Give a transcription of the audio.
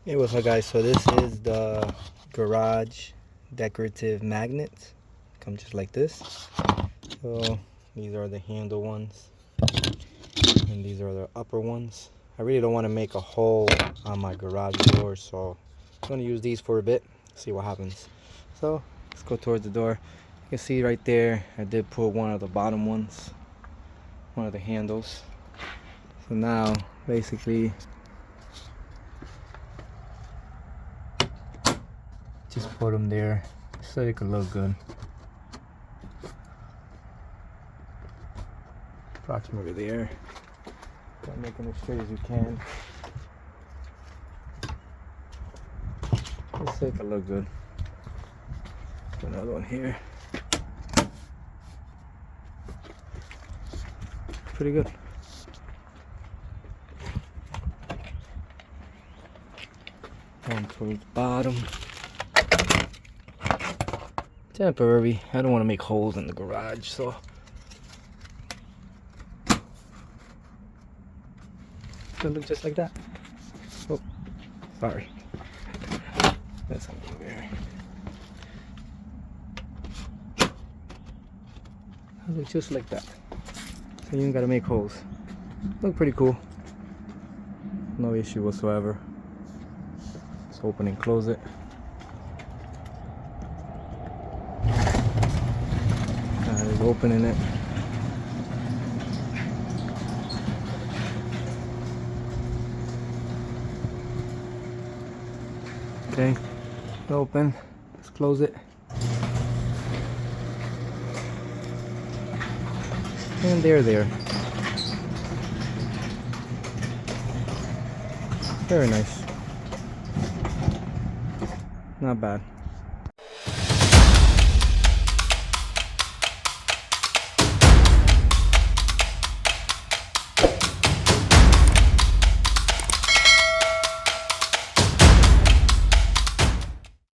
Hey, what's up guys? So this is the garage decorative magnets. Come just like this. So these are the handle ones and these are the upper ones. I really don't want to make a hole on my garage door, so I'm going to use these for a bit, see what happens. So let's go towards the door. You can see right there I did put one of the bottom ones, one of the handles. So now basically just put them there so it could look good. Approximately there. Try making it straight as you can. Just so it could look good. Put another one here. Pretty good. One towards the bottom. Temporary. I don't want to make holes in the garage, so it's gonna look just like that. Oh, sorry. That's something there. It'll look just like that. So you ain't gotta make holes. Look pretty cool. No issue whatsoever. Just open and close it. Just opening it. Okay, open. Let's close it. And there. Very nice. Not bad.